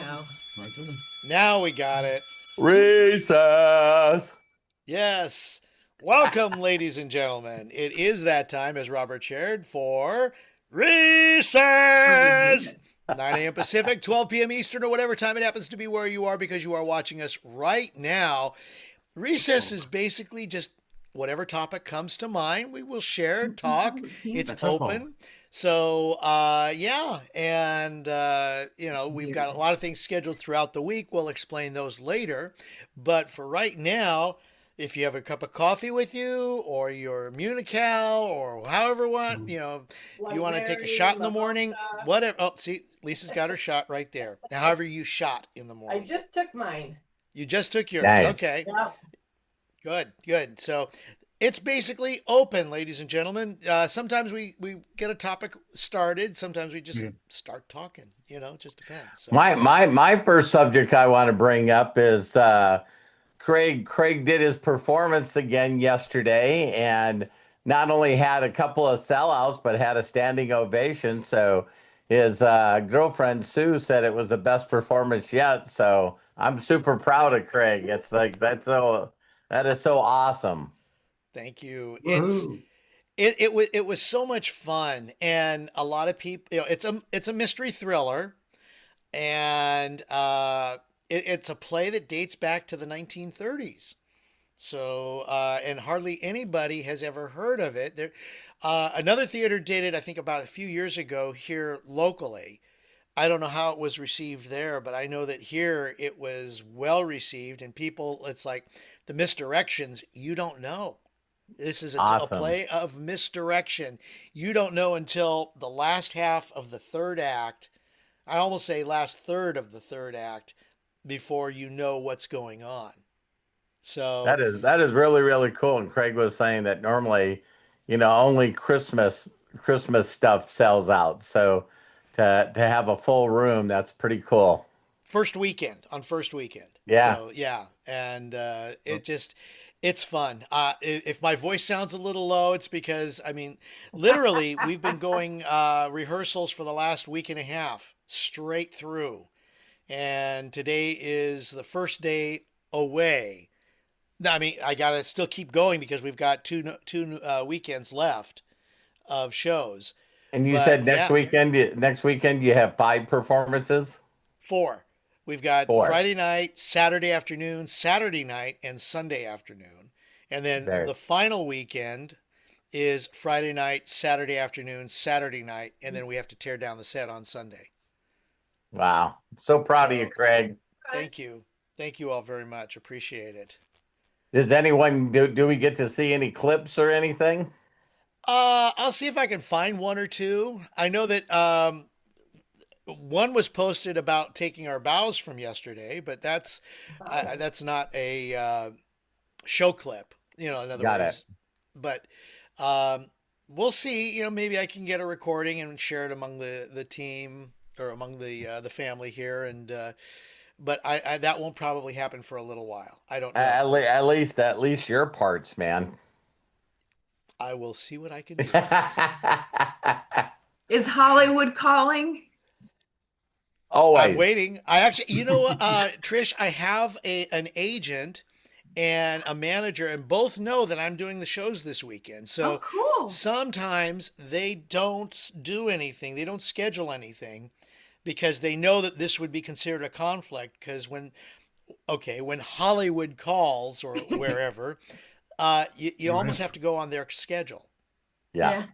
now. Now we got it. Recess. Yes. Welcome, ladies and gentlemen. It is that time, as Robert shared, for Recess. 9 a.m. Pacific, 12 p.m. Eastern, or whatever time it happens to be where you are, because you are watching us right now. Recess is basically just whatever topic comes to mind. We will share, talk. It's That's our open. phone. So, yeah. And, we've got a lot of things scheduled throughout the week. We'll explain those later. But for right now, if you have a cup of coffee with you, or your Munical, or however if you want to take a shot in the morning, whatever. Oh, see, Lisa's got her shot right there. However you shot in the I morning. just took mine. You just took yours. Nice. Okay. Yeah. Good. So it's basically open, ladies and gentlemen. Sometimes we get a topic started. Sometimes we just start talking. It just depends. So. My first subject I want to bring up is Craig did his performance again yesterday, and not only had a couple of sellouts, but had a standing ovation. So his girlfriend Sue said it was the best performance yet. So I'm super proud of Craig. It's like that is so awesome. Thank you. Woohoo. It was so much fun, and a lot of people. It's a mystery thriller, and it's a play that dates back to the 1930s. So, and hardly anybody has ever heard of it. Another theater did it, I think, about a few years ago here locally. I don't know how it was received there, but I know that here it was well received, and people, it's like the misdirections, you don't know. This is a Awesome. play of misdirection. You don't know until the last half of the third act. I almost say last third of the third act before you know what's going on. So That is really, really cool. And Craig was saying that normally, only Christmas stuff sells out. So to have a full room, that's pretty cool. first weekend. Yeah. So yeah, and it's fun. If my voice sounds a little low, it's because literally we've been going rehearsals for the last week and a half straight through, and today is the first day away. No, I gotta still keep going because we've got two weekends left of shows. And you But said yeah, next weekend you have 5 performances? 4. We've got 4. Friday night, Saturday afternoon, Saturday night, and Sunday afternoon. And then There. the final weekend is Friday night, Saturday afternoon, Saturday night, and then we have to tear down the set on Sunday. Wow. So proud of you, So Craig. thank you. Thank you all very much. Appreciate it. Does anyone do we get to see any clips or anything? I'll see if I can find one or two. I know that one was posted about taking our bows from yesterday, but that's not a show clip. In other Got words. But we'll see. Maybe I can get a recording and share it among the team or among the family here, and but I that won't probably happen for a little while. I don't know. At least your parts, man. I will see what I can do. Is Hollywood calling? I'm Always. waiting. I actually, Trish, I have an agent and a manager, and both know that I'm doing the shows this weekend. So Oh, cool. sometimes they don't do anything. They don't schedule anything because they know that this would be considered a conflict. Because when Hollywood calls or wherever, you almost have to go on their schedule Yeah.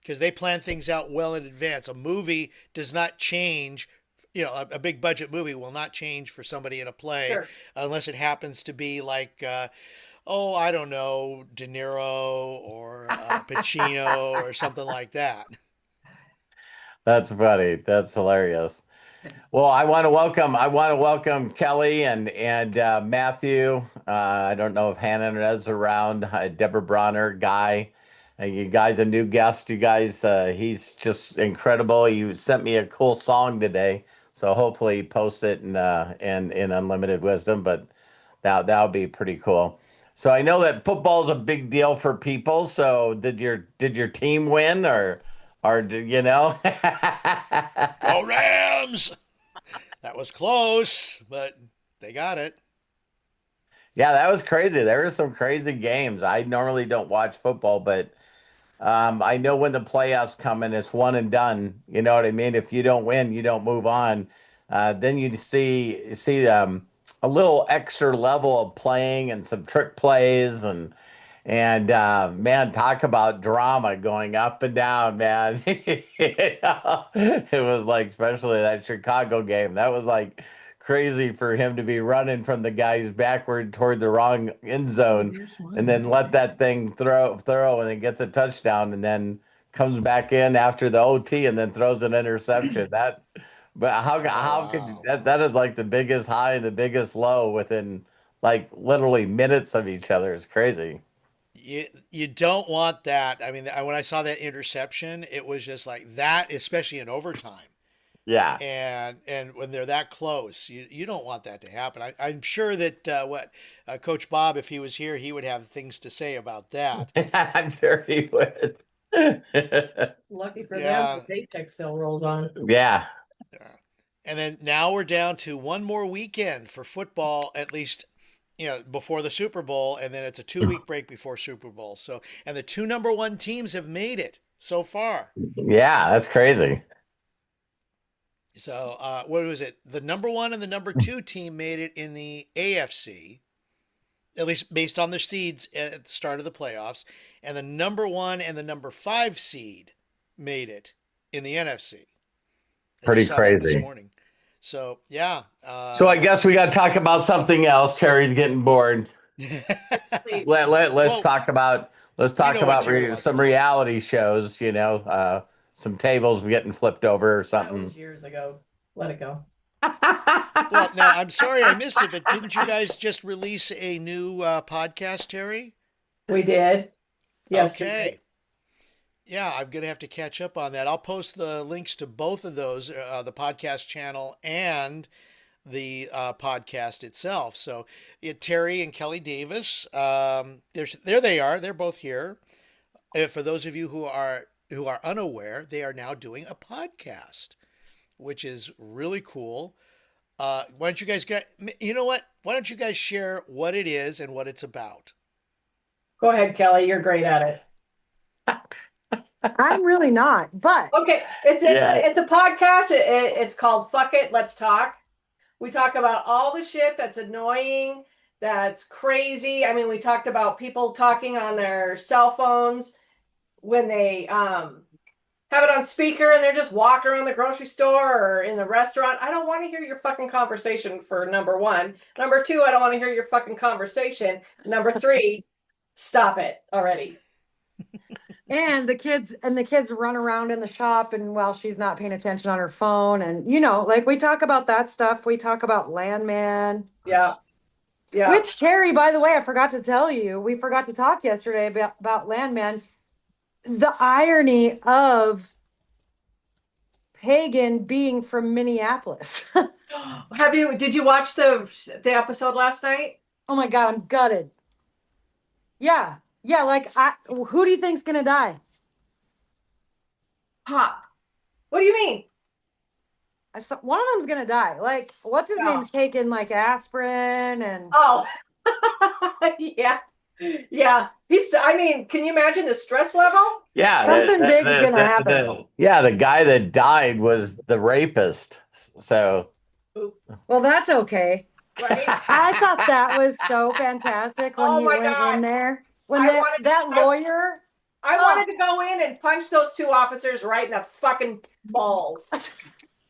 because they plan things out well in advance. A movie does not change. A big budget movie will not change for somebody in a play Sure. unless it happens to be like, I don't know, De Niro or Pacino or something like that. That's funny. That's hilarious. Well, I want to welcome Kelly and Matthew. I don't know if Hannah is around. Deborah Bronner, Guy. You guys, a new guest. You guys, he's just incredible. You sent me a cool song today, so hopefully post it in Unlimited Wisdom. But that'll be pretty cool. So I know that football is a big deal for people. So did your team win or did you know? Go Rams! That was close, but they got it. Yeah, that was crazy. There were some crazy games. I normally don't watch football, but I know when the playoffs come and it's one and done. You know what I mean? If you don't win, you don't move on. Then you see a little extra level of playing and some trick plays and man, talk about drama going up and down, man. It was like, especially that Chicago game. That was like crazy for him to be running from the guys backward toward the wrong end zone and then let that thing throw and then gets a touchdown and then comes back in after the OT and then throws an interception. But Oh, how could wow. that is like the biggest high and the biggest low within like literally minutes of each other. It's crazy. You don't want that. I mean, when I saw that interception, it was just like that, especially in overtime. Yeah. And when they're that close, you don't want that to happen. I'm sure that Coach Bob, if he was here, he would have things to say about that. I'm sure he would. Lucky for them, Yeah, the paycheck still rolls on. Yeah. yeah. And then now we're down to one more weekend for football, at least, before the Super Bowl, and then it's a 2 week break before Super Bowl. So, and the two number one teams have made it so far. Yeah, that's crazy. So, what was it? The number one and the number two team made it in the AFC, at least based on their seeds at the start of the playoffs, and the number one and the number five seed made it in the NFC. I Pretty just saw that this crazy. morning. So, yeah. So I guess we got to talk about something else. Terry's getting bored. Sleep. Let's Well, talk about know what Terry wants to some do. reality shows, some tables getting flipped over or That something. was years ago. Let it go. Well, now I'm sorry I missed it, but didn't you guys just release a new podcast, Terry? We did. Yes. Okay. Yeah, I'm going to have to catch up on that. I'll post the links to both of those, the podcast channel and the podcast itself. So, Terry and Kelly Davis, there they are. They're both here. For those of you who are unaware, they are now doing a podcast, which is really cool. Why don't you guys you know what? Why don't you guys share what it is and what it's about? Go ahead, Kelly. You're great at it. I'm really not, but Okay, it's Yeah. it's a podcast. It's called Fuck It, Let's Talk. We talk about all the shit that's annoying, that's crazy. I mean, we talked about people talking on their cell phones when they have it on speaker and they're just walking around the grocery store or in the restaurant. I don't want to hear your fucking conversation, for number one. Number two, I don't want to hear your fucking conversation. Number three, stop it already. and the kids run around in the shop and while she's not paying attention on her phone and like we talk about that stuff. We talk about Landman. Yeah. Yeah. Which Terry, by the way, I forgot to tell you, we forgot to talk yesterday about Landman. The irony of Pagan being from Minneapolis. Did you watch the episode last night? Oh my God, I'm gutted. Yeah. Yeah, like who do you think's gonna die? Pop. What do you mean? One of them's gonna die. Like, what's his Yeah. name's taking like aspirin and Oh, yeah. Yeah. I mean, can you imagine the stress level? Yeah, Something big's gonna happen. the guy that died was the rapist. So well, that's okay. Right? I thought that was so fantastic when Oh he my went God. in there. When I wanted that to- lawyer. I wanted to go in and punch those two officers right in the fucking balls.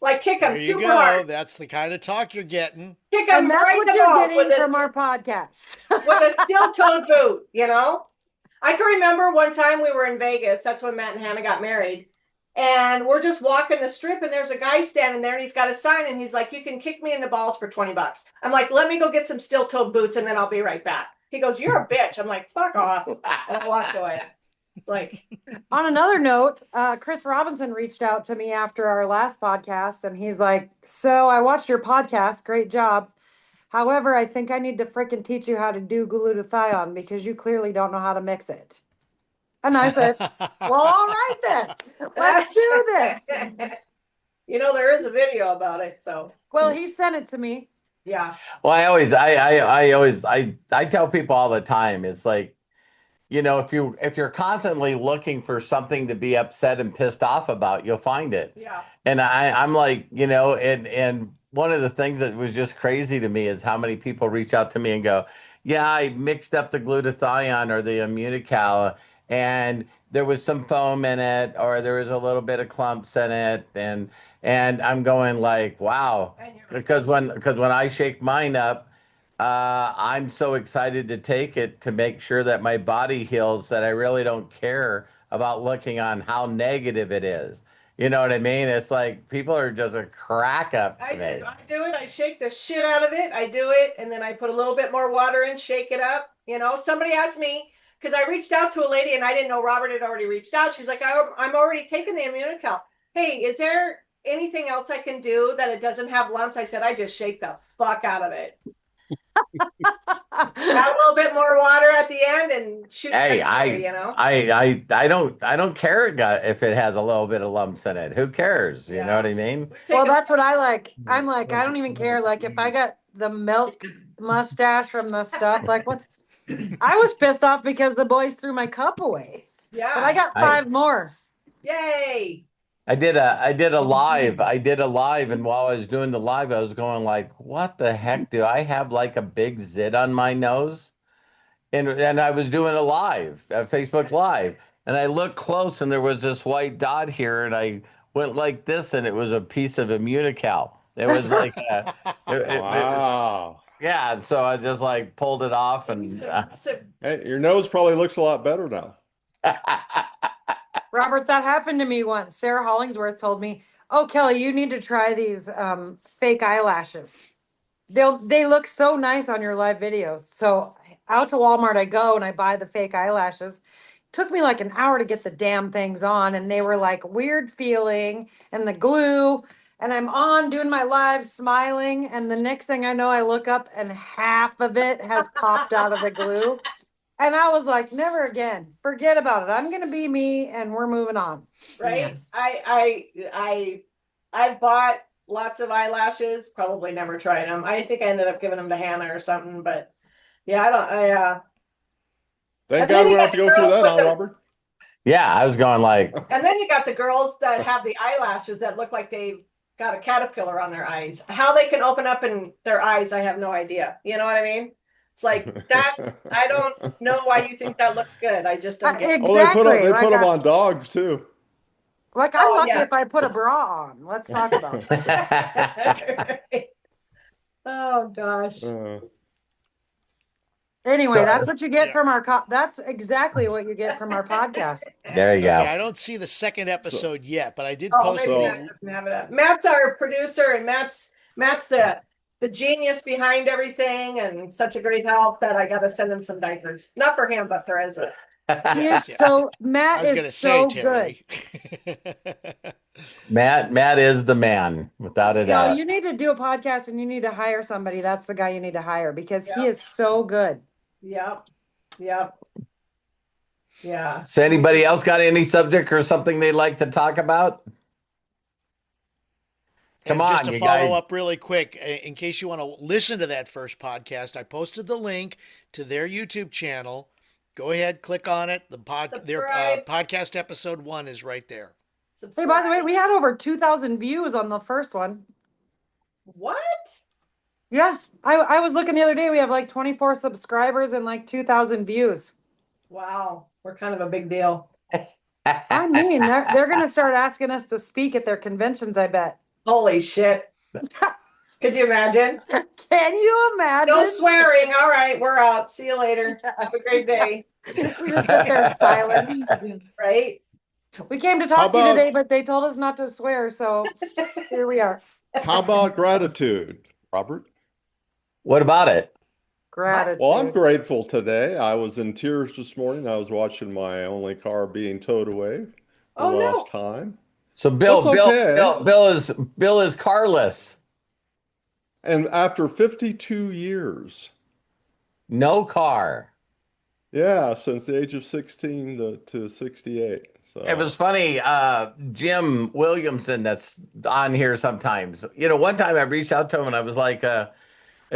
Like kick them There you super go. hard. That's the kind of talk you're getting. Kick them And that's right in what the you're balls getting with from a, our podcast. with a steel-toed boot, I can remember one time we were in Vegas. That's when Matt and Hannah got married. And we're just walking the strip and there's a guy standing there and he's got a sign and he's like, you can kick me in the balls for $20. I'm like, let me go get some steel-toed boots and then I'll be right back. He goes, you're a bitch. I'm like, fuck off. And I walked away. It's like, On another note, Chris Robinson reached out to me after our last podcast and he's like, so I watched your podcast. Great job. However, I think I need to freaking teach you how to do glutathione because you clearly don't know how to mix it. And I said, well, all right then. Let's do this. You know, there is a video about it, so Well, he sent it to me. yeah. Well, I tell people all the time, it's like, if you're constantly looking for something to be upset and pissed off about, you'll find it. Yeah. And I'm like, and one of the things that was just crazy to me is how many people reach out to me and go, yeah, I mixed up the glutathione or the immunical, and there was some foam in it, or there was a little bit of clumps in it, and I'm going like, wow, because when I shake mine up, I'm so excited to take it to make sure that my body heals that I really don't care about looking on how negative it is. You know what I mean? It's like people are just a crack up to me. I do it. I shake the shit out of it. I do it, and then I put a little bit more water in, shake it up. You know, somebody asked me because I reached out to a lady and I didn't know Robert had already reached out. She's like, I'm already taking the Immunical. Hey, is there anything else I can do that it doesn't have lumps? I said, I just shake the fuck out of it. Add a little bit more water at the end and shoot. Hey, I don't care if it has a little bit of lumps in it. Who cares? You know what I mean? Well, that's what I like. I'm like, I don't even care. Like, if I got the milk mustache from the stuff, like what? I was pissed off because the boys threw my cup away. Yeah. But I got 5 more. Yay. I did a live, and while I was doing the live, I was going like, what the heck, do I have like a big zit on my nose? And I was doing a live, a Facebook Live, and I looked close and there was this white dot here, and I went like this, and it was a piece of Immunical. It was like Wow. yeah, so I just like pulled it off, and Hey, your nose probably looks a lot better now. Robert, that happened to me once. Sarah Hollingsworth told me, "Oh, Kelly, you need to try these fake eyelashes. They look so nice on your live videos." So out to Walmart I go and I buy the fake eyelashes. Took me like an hour to get the damn things on, and they were like weird feeling, and the glue. And I'm on doing my live smiling, and the next thing I know, I look up and half of it has popped out of the glue. And I was like, never again. Forget about it. I'm gonna be me, and we're moving on. Right. Yes. I bought lots of eyelashes, probably never tried them. I think I ended up giving them to Hannah or something, but yeah, Thank God we don't have to go through that, huh, Robert? yeah, I was going like, and then you got the girls that have the eyelashes that look like they've got a caterpillar on their eyes. How they can open up in their eyes, I have no idea. You know what I mean? It's like that. I don't know why you think that looks good. I just don't get it. Exactly. Oh, they put them on dogs too. Like, I'm lucky yeah. if I put a bra on. Let's talk about it. Oh gosh. Anyway, that's what you get from our that's exactly what you get from our podcast. there you go. Okay, I don't see the second episode yet, but I did Oh, post maybe it. Matt doesn't have it up. Matt's our producer, and Matt's the genius behind everything, and such a great help that I got to send him some diapers. Not for him, but for Ezra. He is so Matt I was is so good. Matt is the man, without a No, doubt. you need to do a podcast and you need to hire somebody. That's the guy you need to hire because he Yep. is so good. Yep. Yeah. So anybody else got any subject or something they'd like to talk about? Come And on, just to you follow guys. up really quick, in case you want to listen to that first podcast, I posted the link to their YouTube channel. Go ahead, click on it. Their podcast episode 1 is right there. Hey, by the way, we had over 2,000 views on the first one. What? Yeah, I was looking the other day. We have like 24 subscribers and like 2,000 views. Wow, we're kind of a big deal. I mean, they're going to start asking us to speak at their conventions, I bet. Holy shit. Could you imagine? Can you imagine? No swearing. All right, we're out. See you later. Have a great day. We just sit there silent. Right? We came to talk to you today, but they told us not to swear, so here we are. How about gratitude, Robert? What about it? Gratitude. Well, I'm grateful today. I was in tears this morning. I was watching my only car being towed away for the last time. So Bill That's Bill is carless. And after 52 years. No car. Yeah, since the age of 16 to 68. So It was funny. Jim Williamson, that's on here sometimes. One time I reached out to him and I was like, I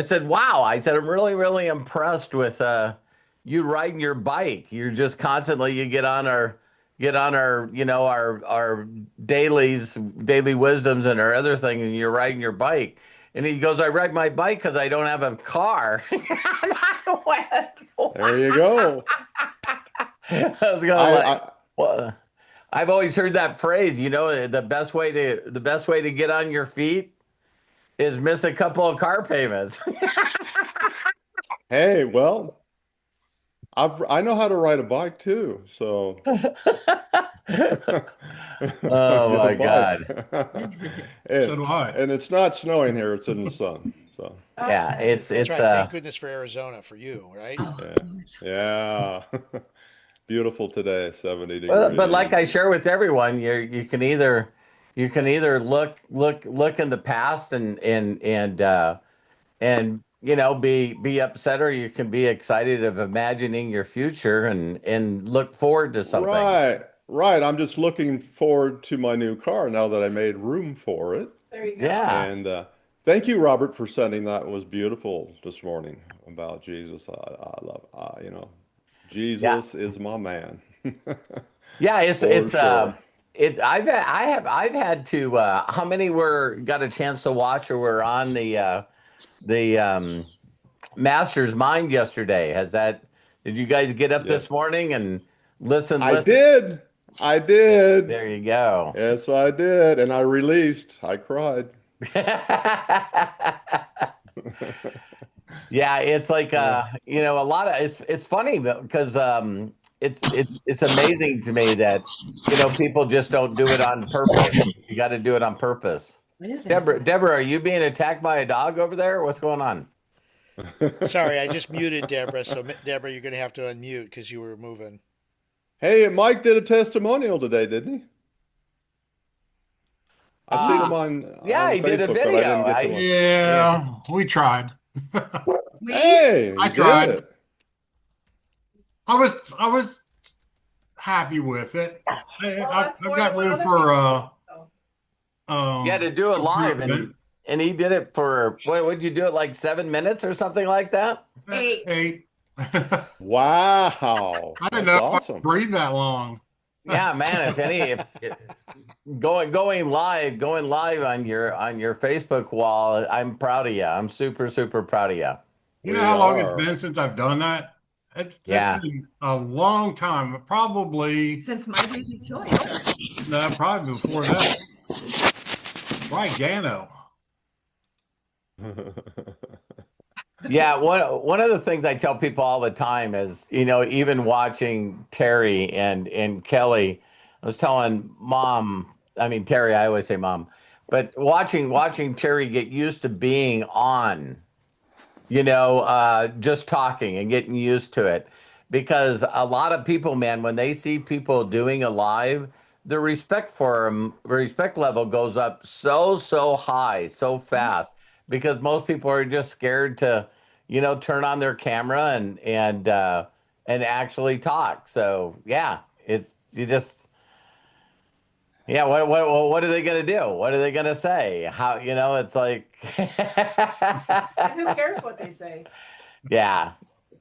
said, wow. I said, I'm really, really impressed with you riding your bike. You're just constantly, you get on our, our daily wisdoms and our other thing, and you're riding your bike. And he goes, I ride my bike because I don't have a car. And I went, there you go. I was going well, I've always heard that phrase, the best way to get on your feet is miss a couple of car payments. Hey, well, I know how to ride a bike too, so Oh get a my God. bike. So do I. And it's not snowing here; it's in the sun. So Yeah, it's That's right. Thank goodness for Arizona for you, right? yeah, beautiful today, 70 but degrees. like I share with everyone, you can either look in the past and be upset, or you can be excited of imagining your future and look forward to something. Right. I'm just looking forward to my new car now that I made room for it. There you go. Yeah. And thank you, Robert, for sending that. It was beautiful this morning about Jesus. I love, Jesus is my man. Yeah, it's For sure. I've had to how many got a chance to watch or were on the Master's Mind yesterday? Did you guys get up this morning and listen? I did. There you go. Yes, I did. And I released. I cried. Yeah, it's like a lot of it's funny because it's amazing to me that people just don't do it on purpose. You got to do it on purpose. Deborah, are you being attacked by a dog over there? What's going on? Sorry, I just muted Deborah. So Deborah, you're going to have to unmute because you were moving. Hey, Mike did a testimonial today, didn't he? I seen him on he did a Facebook, video. but I didn't get to watch. Yeah, we tried. Hey, I you tried. did it. I was happy with it. I've got room for To do it live, improvement. and he did it for what would you do it like 7 minutes or something like that? 8. Wow. I didn't That's know if I awesome. could breathe that long. Yeah, man. If going live on your Facebook wall, I'm proud of you. I'm super, super proud of you. You know We how long are. it's been since I've done that? It's Yeah. been a long time. Probably Since my baby choice. no, probably before that. Right, Gano. Yeah, one of the things I tell people all the time is, even watching Teri and Kelly, I was telling Teri, I always say mom, but watching Teri get used to being on, just talking and getting used to it. Because a lot of people, man, when they see people doing a live, the respect level goes up so high, so fast, because most people are just scared to, turn on their camera and actually talk. So yeah, what are they gonna do? What are they gonna say? How, it's like, Who cares what they say? yeah.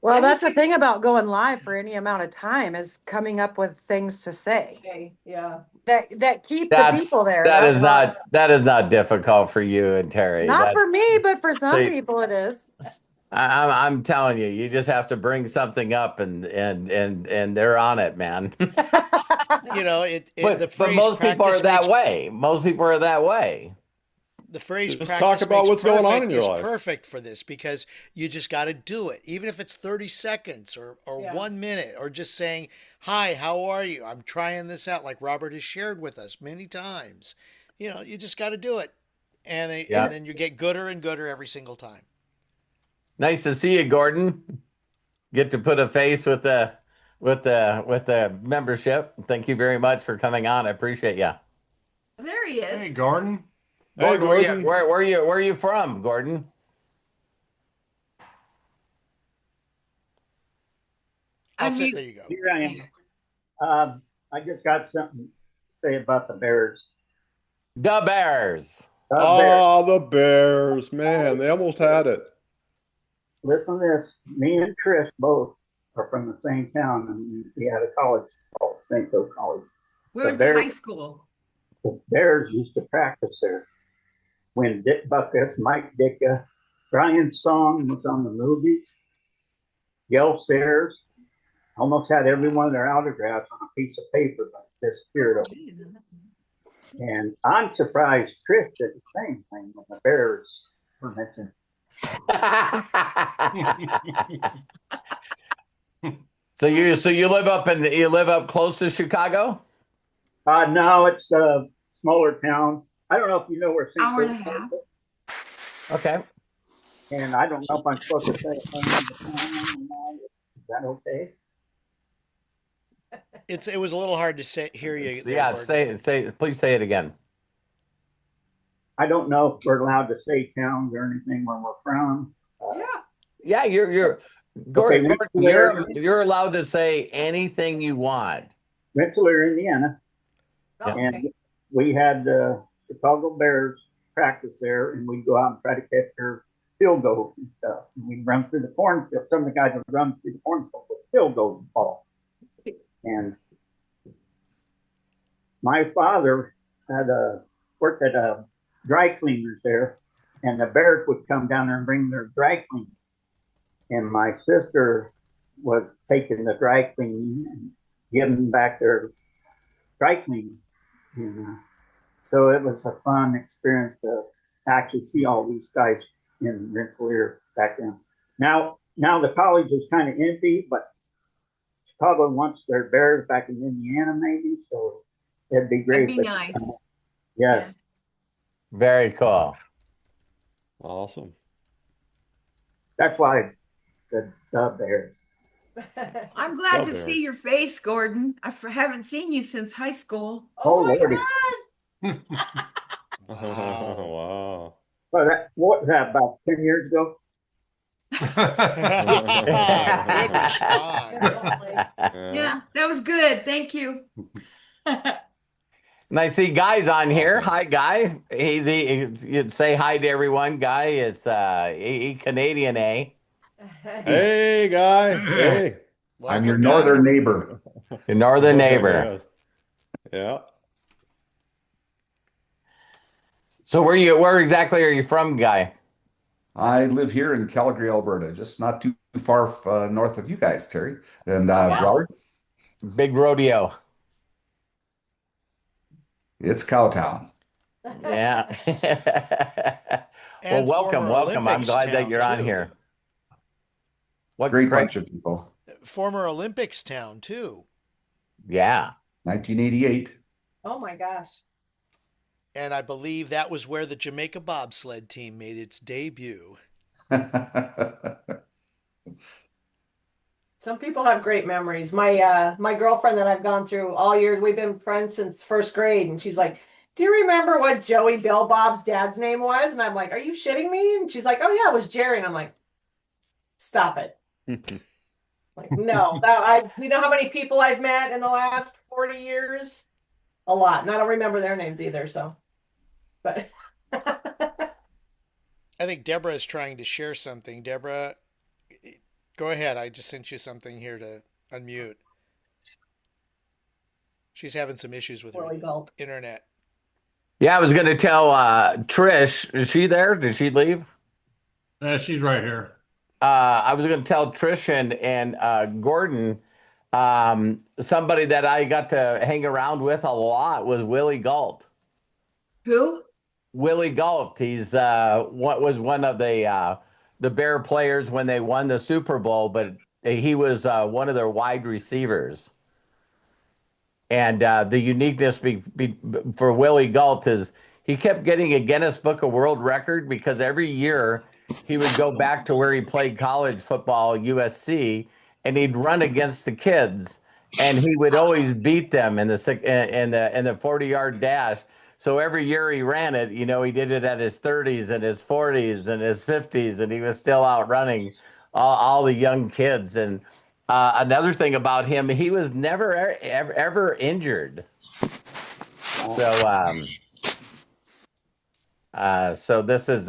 Well, that's the thing about going live for any amount of time is coming up with things to say Okay, yeah. that keep the people there. That is not difficult for you and Teri. Not for me, but for some See, people it is. I'm telling you, you just have to bring something up and they're on it, man. The phrase but most people are practice that makes way. Most people are that way. the phrase Just practice talk about makes what's going on perfect in your is life. perfect for this because you just got to do it. Even if it's 30 seconds or Yeah. 1 minute or just saying, hi, how are you? I'm trying this out like Robert has shared with us many times. You just got to do it. And then you get gooder and gooder every single time. Nice to see you, Gordon. Get to put a face with the membership. Thank you very much for coming on. I appreciate you. There he is. Hey, Gordon. Hey, Gordon. Where are you from, Gordon? There you go. Here I am. I just got something to say about the Bears. The Bears. The Bears. Oh, the Bears, man, they almost had it. Listen to this. Me and Trish both are from the same town, and we had a college called St. Joe College. We The went to Bears- high school. The Bears used to practice there. When Dick Buckus, Mike Ditka, Brian Song was on the movies, Gale Sayers almost had every one of their autographs on a piece of paper, but disappeared. And I'm surprised Trish did the same thing when the Bears were mentioned. So you live up close to Chicago? No, it's a smaller town. I don't know if you know where St. Hour and a Louis half. is. Okay. And I don't know if I'm supposed to say it on the phone or not. Is that okay? It was a little hard to hear you. there, Yeah, Gordon. please say it again. I don't know if we're allowed to say towns or anything where we're from. Yeah. Yeah, you're Gordon, Okay, you're allowed to say anything you want. Rensselaer, Indiana. Okay. And we had the Chicago Bears practice there, and we'd go out and try to catch their field goals and stuff. And we'd run through the cornfield. Some of the guys would run through the cornfield with field goal ball. And my father had worked at a dry cleaners there, and the Bears would come down there and bring their dry cleaning. And my sister was taking the dry cleaning and giving back their dry cleaning. And, so it was a fun experience to actually see all these guys in Rensselaer back then. Now the college is kind of empty, but Chicago wants their Bears back in Indiana, maybe. So it'd be great. That'd be nice. Yes. Very cool. Awesome. That's why I said the Bears. I'm glad Well, to there. see your face, Gordon. I haven't seen you since high school. Oh, my Lordy. God. Wow. Well, what was that, about 10 years ago? Good response. Yeah, that was good. Thank you. And I see Guy's on here. Hi, Guy. You'd say hi to everyone. Guy is he Canadian, eh? Hey, guy. Hey. I'm your Welcome, northern Guy. neighbor. Your northern neighbor. Yeah. So where exactly are you from, Guy? I live here in Calgary, Alberta, just not too far north of you guys, Terry. And Robert, Big rodeo. it's Cowtown. Yeah. Well, And welcome. former I'm Olympics glad that town, you're on too. here. What Great bunch of people. Former Olympics town too. Yeah. 1988. Oh my gosh. And I believe that was where the Jamaica bobsled team made its debut. Some people have great memories. My girlfriend that I've gone through all years, we've been friends since first grade, and she's like, "Do you remember what Joey Bill Bob's dad's name was?" And I'm like, "Are you shitting me?" And she's like, "Oh yeah, it was Jerry." And I'm like, "Stop it." Like, no, you know how many people I've met in the last 40 years? A lot. And I don't remember their names either. So, but I think Deborah is trying to share something. Deborah, go ahead. I just sent you something here to unmute. She's having some issues with her Willie Gulp. internet. Yeah, I was going to tell Trish. Is she there? Did she leave? She's right here. I was going to tell Trish and Gordon, somebody that I got to hang around with a lot was Willie Galt. Who? Willie Galt. He's what was one of the Bear players when they won the Super Bowl, but he was one of their wide receivers. And the uniqueness for Willie Galt is he kept getting a Guinness Book of World Record because every year he would go back to where he played college football, USC, and he'd run against the kids, and he would always beat them in the 40-yard dash. So every year he ran it, he did it at his 30s and his 40s and his 50s, and he was still out running all the young kids. And Another thing about him, he was never ever injured. So so this is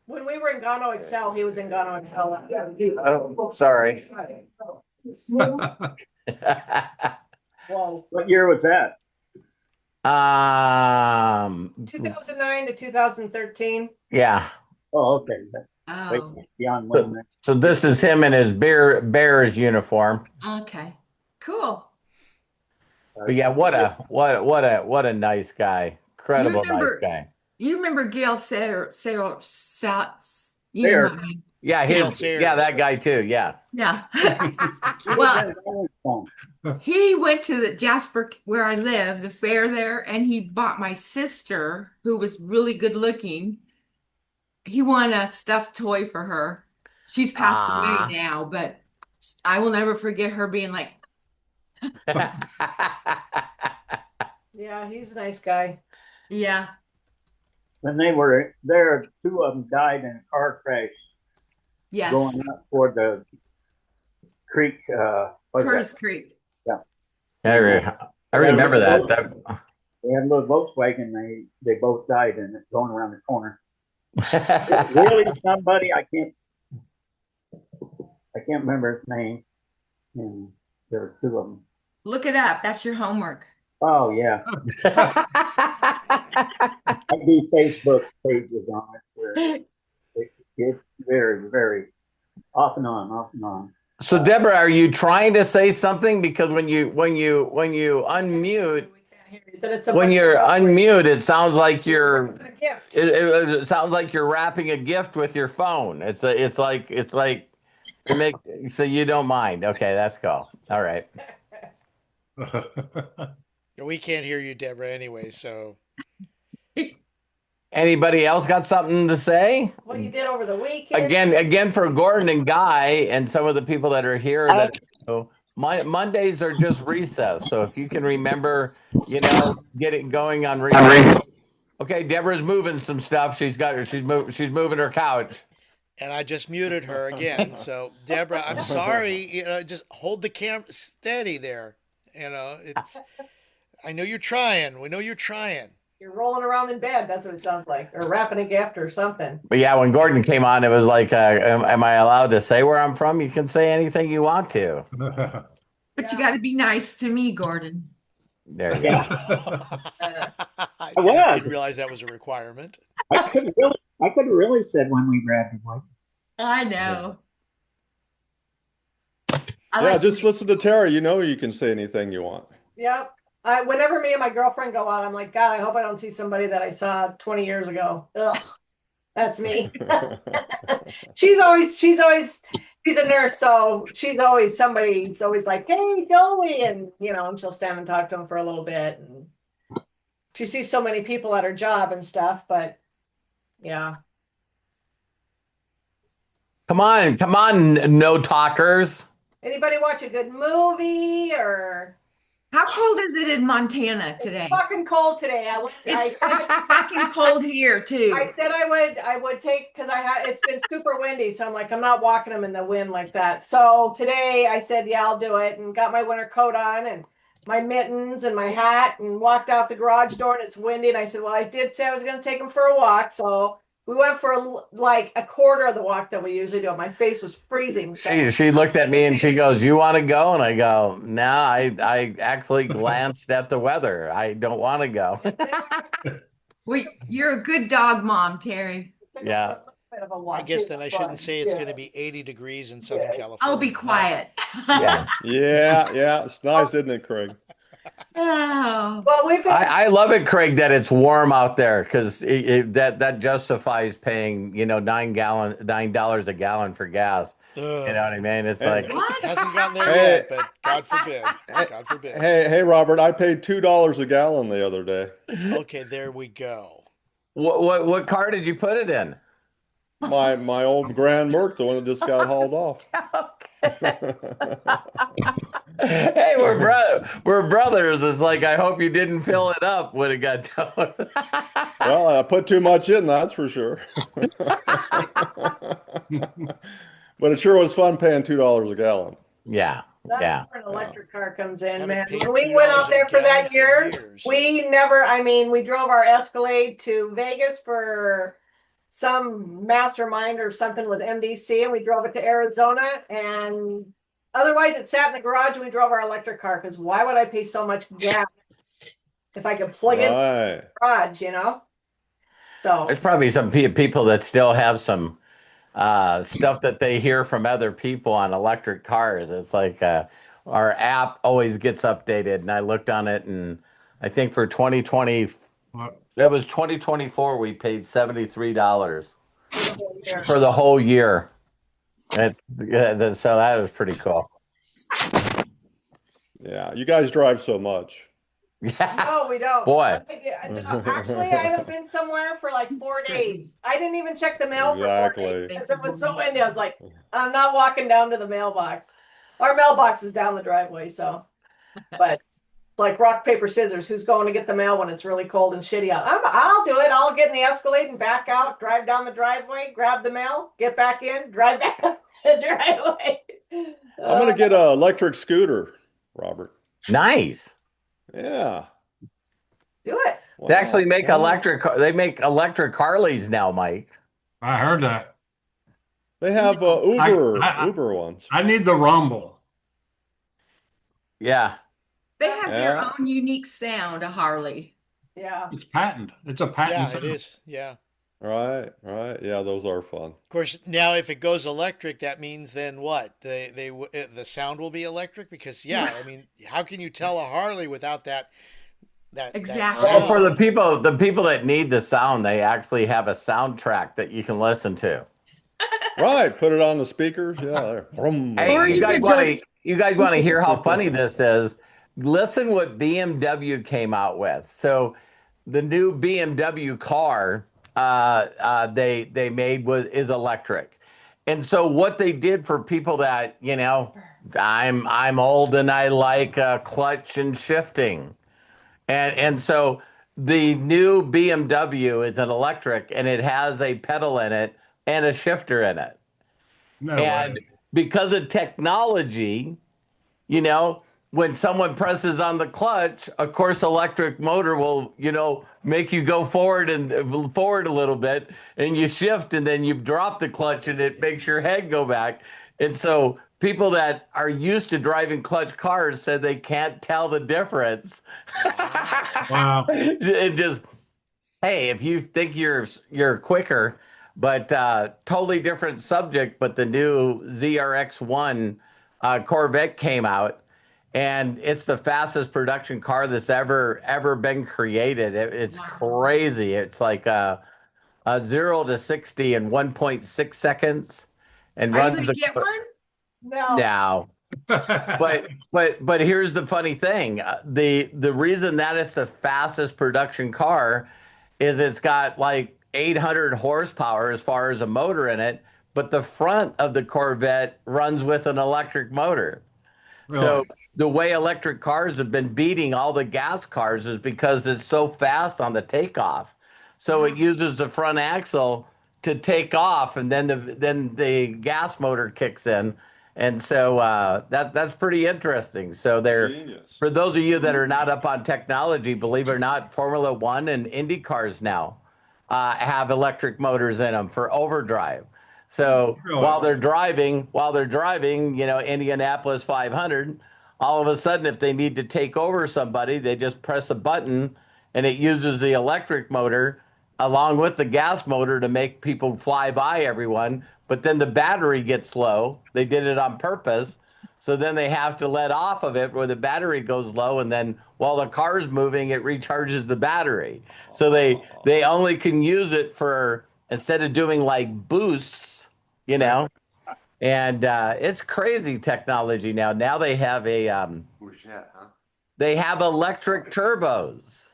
When we were in Gano Excel, he was in Gano Excel. oh, sorry. Whoa. What year was that? 2009 to 2013. Yeah. Oh, okay. Wait, Oh, beyond one. So this is him in his Bears uniform. okay. Cool. But yeah, what a nice guy. Incredible nice remember- guy. You remember Gail Sayre, Sayre. Yeah, Gail his, Sayers. yeah, that guy too. Yeah. Yeah. Well, He went to the Jasper, where I live, the fair there, and he bought my sister, who was really good looking. He won a stuffed toy for her. She's passed Ah. away now, but I will never forget her being like, Yeah, he's a nice guy. yeah, when they were there, two of them died in a car crash yes, going up toward the creek. What was Curtis that? Creek. I remember that. They had a little Volkswagen. They both died in it going around the corner. Really, somebody I can't remember his name. And there were two of them. Look it up. That's your homework. Oh yeah, I do Facebook pages on it. Where it's very, very off and on, off and on. So Deborah, are you trying to say something? Because when you unmute, when you're unmute, it sounds like you're it sounds like you're wrapping a gift with your phone. It's like you make so you don't mind. Okay, that's cool. All right. We can't hear you, Deborah, anyway. So Anybody else got something to say? What you did over the weekend? Again, for Gordon and Guy and some of the people that are here, that Mondays are just recess. So if you can remember, get it going on recess. Okay, Deborah's moving some stuff. She's moving her couch. And I just muted her again. So Deborah, I'm sorry. Just hold the camera steady there. I know you're trying. We know you're trying. You're rolling around in bed. That's what it sounds like, or wrapping a gift or something. But yeah, when Gordon came on, it was like, am I allowed to say where I'm from? You can say anything you want to. But you got to be nice to me, Gordon. There you go. I didn't realize that was a requirement. I could have really said when we grabbed the mic. I know. Just listen to Tara. You can say anything you want. Yep. Whenever me and my girlfriend go out, I'm like, God, I hope I don't see somebody that I saw 20 years ago. Ugh, that's me. she's a nurse, so somebody's always like, hey, Joey, and and she'll stand and talk to him for a little bit. And she sees so many people at her job and stuff, but yeah. Come on, no talkers. Anybody watch a good movie or? How cold is it in Montana today? It's fucking cold today. It's fucking cold here too. I said I would take, because it's been super windy, so I'm like, I'm not walking them in the wind like that. So today I said, yeah, I'll do it, and got my winter coat on and my mittens and my hat, and walked out the garage door, and it's windy. And I said, well, I did say I was going to take them for a walk, so we went for like a quarter of the walk that we usually do. My face was freezing. So. She looked at me and she goes, "You want to go?" And I go, "No, I actually glanced at the weather. I don't want to go." You're a good dog mom, Terry. Yeah. I guess then I shouldn't say it's going to be 80 degrees in Southern California. I'll be quiet. Yeah. Yeah. It's nice, isn't it, Craig? Oh. Well, I love it, Craig, that it's warm out there, because that justifies paying $9 a gallon for gas. You know what I mean? It's like What? It hasn't gotten there yet, but God forbid. God forbid. Hey, Robert, I paid $2 a gallon the other day. Okay, there we go. what car did you put it in? My old Grand Merc, the one that just got hauled off. Hey, we're brothers. It's like, I hope you didn't fill it up when it got done. Well, I put too much in, that's for sure. But it sure was fun paying $2 a gallon. Yeah, That's yeah. where an electric car comes in, Haven't man. paid When we went out $2 a there for gallon that for year, years. we never, I mean, we drove our Escalade to Vegas for some mastermind or something with MDC, and we drove it to Arizona. And otherwise, it sat in the garage, and we drove our electric car because why would I pay so much gas if I could plug in Right. the garage, you know? So There's probably some people that still have some stuff that they hear from other people on electric cars. It's like our app always gets updated, and I looked on it, and I think for 2020, What? it was 2024, we paid $73 for the whole year. for the whole year. So that was pretty cool. Yeah, you guys drive so much. Yeah, No, we don't. boy. Actually, I haven't been somewhere for like 4 days. I didn't even check the mail for 4 days Exactly. because it was so windy. I was like, I'm not walking down to the mailbox. Our mailbox is down the driveway, so. But like rock, paper, scissors, who's going to get the mail when it's really cold and shitty out? I'll do it. I'll get in the Escalade and back out, drive down the driveway, grab the mail, get back in, drive back up the driveway. I'm gonna get an electric scooter, Robert. Nice. Yeah. Do it. They actually make Wow. they make electric Harleys now, Mike. I heard that. They have Uber I- Uber ones. I need the rumble. Yeah. They have their Yeah. own unique sound, a Harley. Yeah. It's patent. It's a patent. Yeah, sound. it is. Yeah. Right, right. Yeah, those are fun. Of course, now if it goes electric, that means then what? The sound will be electric because yeah, I mean, how can you tell a Harley without that Exactly. Well, for sound? the people that need the sound, they actually have a soundtrack that you can listen to. Right, put it on the speakers. Yeah, there. Vroom. Hey, Or you you guys could want to just- hear how funny this is? Listen what BMW came out with. So the new BMW car they made is electric. And so what they did for people that, I'm old and I like clutch and shifting. And so the new BMW is an electric and it has a pedal in it and a shifter in it. No And way. because of technology, when someone presses on the clutch, of course, electric motor will, make you go forward a little bit, and you shift, and then you drop the clutch, and it makes your head go back. And so people that are used to driving clutch cars said they can't tell the difference. Wow. It just, hey, if you think you're quicker, but totally different subject. But the new ZRX-1 Corvette came out, and it's the fastest production car that's ever been created. It's Wow. crazy. It's like a 0 to 60 in 1.6 seconds, and Are you runs going to get one? No. now. But here's the funny thing. The reason that it's the fastest production car is it's got like 800 horsepower as far as a motor in it, but the front of the Corvette runs with an electric motor. So Really? the way electric cars have been beating all the gas cars is because it's so fast on the takeoff. So it uses the front axle to take off, and then the gas motor kicks in. And so that's pretty interesting. So Genius. for those of you that are not up on technology, believe it or not, Formula One and Indy cars now have electric motors in them for overdrive. So Really? while they're driving, Indianapolis 500, all of a sudden, if they need to take over somebody, they just press a button, and it uses the electric motor along with the gas motor to make people fly by everyone. But then the battery gets low. They did it on purpose. So then they have to let off of it where the battery goes low, and then while the car's moving, it recharges the battery. So they only can use it for, instead of doing like boosts, and it's crazy technology now. Now they have they have electric turbos.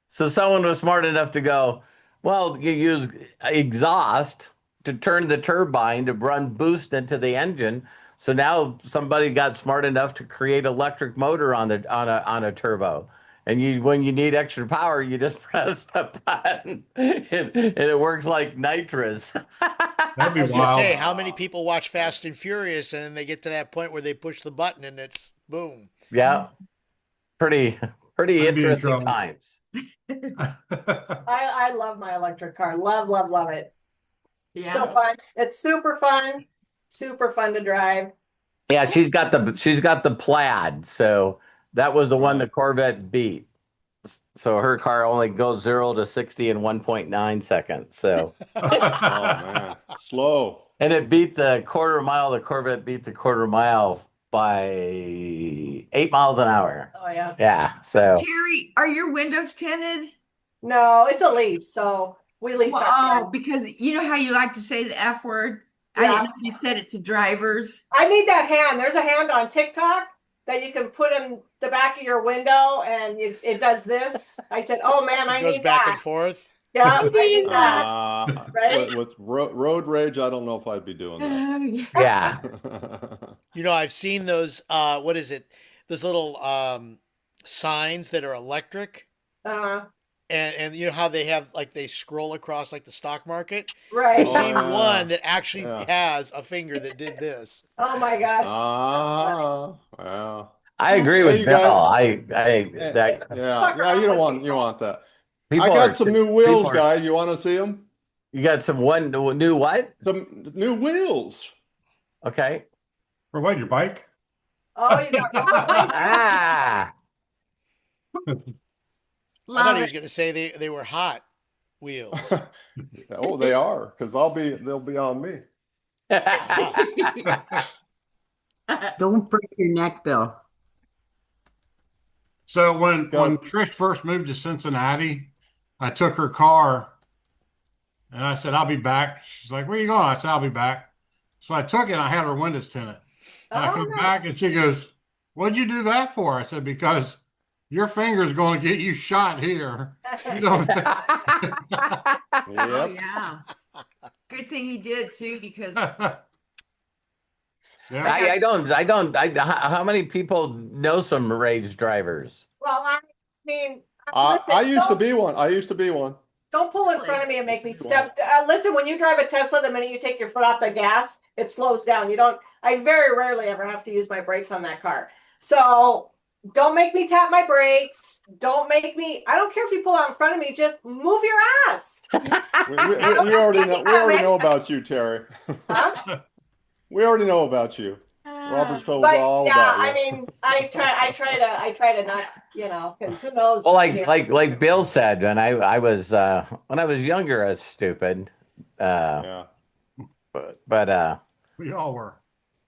So someone was smart enough to go, well, you use exhaust to turn the turbine to run boost into the engine. So now somebody got smart enough to create electric motor on a turbo. And when you need extra power, you just press the button and it works like nitrous. That'd be I was gonna wild. say, how many people watch Fast and Furious and then they get to that point where they push the button and it's boom. Yeah. Pretty I'd be in interesting trouble. times. I love my electric car. Love, love, love it. Yeah. So fun. It's super fun. Super fun to drive. Yeah, she's got the plaid. So that was the one the Right. Corvette beat. So her car only goes 0 to 60 in 1.9 seconds. So Oh man, slow. and it beat the quarter mile. The Corvette beat the quarter mile by 8 miles an hour. Oh yeah. Yeah. So Terry, are your windows tinted? No, it's a lease, so we lease our Oh, car. because you know how you like to say the F word? I Yeah. didn't know if you said it to drivers. I need that hand. There's a hand on TikTok that you can put in the back of your window and it does this. I said, oh man, I It goes need back that. and forth. Yeah, I need that. Right? With road rage, I don't know if I'd be doing that. yeah. You know, I've seen those what is it? Those little signs that are electric. Uh, And you know how they have like they scroll across like the stock market? right. I've seen yeah. one that actually Yeah. has a finger that did this. Oh my gosh. Yeah. I agree Hey, with you Bill. guys. That Yeah. You don't want that. people I got are some new people wheels, are- guy. You want to see them? You got some new what? Some new wheels. Okay. For what, your bike? Oh, you got Ah. I thought Love he was it. going to say they were hot wheels. Oh, they are, because they'll be on me. Don't break your neck, Bill. So when Go. Trish first moved to Cincinnati, I took her car and I said, I'll be back. She's like, where you going? I said, I'll be back. So I took it and I had her windows tinted. And I Oh, come nice. back and she goes, what'd you do that for? I said, because your finger's going to get you shot here. You don't. Oh Yep. yeah. Good thing he did too, because Yeah. How many people know some rage drivers? Well, I mean, I listen, used to be one. I used to be one. don't pull in front of me and make me step. Listen, when you drive a Tesla, the minute you take your foot off the gas, it slows down. I very rarely ever have to use my brakes on that car. So don't make me tap my brakes. I don't care if you pull out in front of me, just move your ass. We already know about you, Terry. Huh? We already know about you. Robert's told us But all yeah, about you. I mean, I try to not, because who knows? Well, like Bill said, when I was younger, I was stupid. Yeah. But We all were.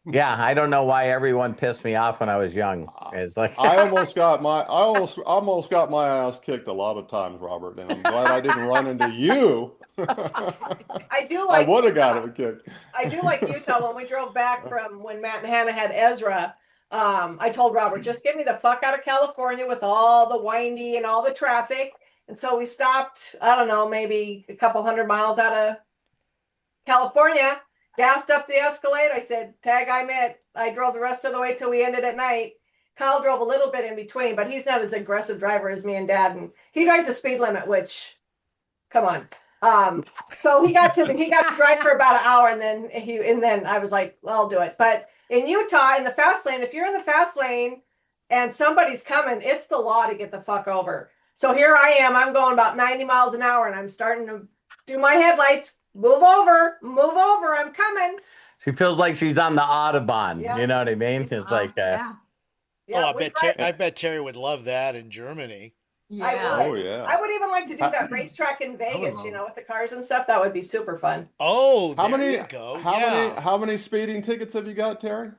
yeah, I don't know why everyone pissed me off when I was young. It's like I almost got my ass kicked a lot of times, Robert, and I'm glad I didn't run into you. I do I like would have got it kicked. I do like Utah. When we drove back from when Matt and Hannah had Ezra, I told Robert, just get me the fuck out of California with all the windy and all the traffic. And so we stopped, I don't know, maybe a couple 100 miles out of California, gassed up the Escalade. I said, tag, I'm it. I drove the rest of the way till we ended at night. Kyle drove a little bit in between, but he's not as aggressive driver as me and Dad. And he drives the speed limit, which, come on. So he got to drive for about an hour, and then I was like, well, I'll do it. But in Utah, in the fast lane, if you're in the fast lane and somebody's coming, it's the law to get the fuck over. So here I am, I'm going about 90 miles an hour, and I'm starting to do my headlights. Move over, I'm coming. she feels like she's on the autobahn. Yeah. You know what I mean? It's like yeah. Oh, we I bet Terry would love that in Germany. Yeah. Oh yeah. I would even like to do that racetrack in Vegas, with the cars and stuff. That would be super fun. Oh, How there many? you go. How many speeding tickets have you got, Terry?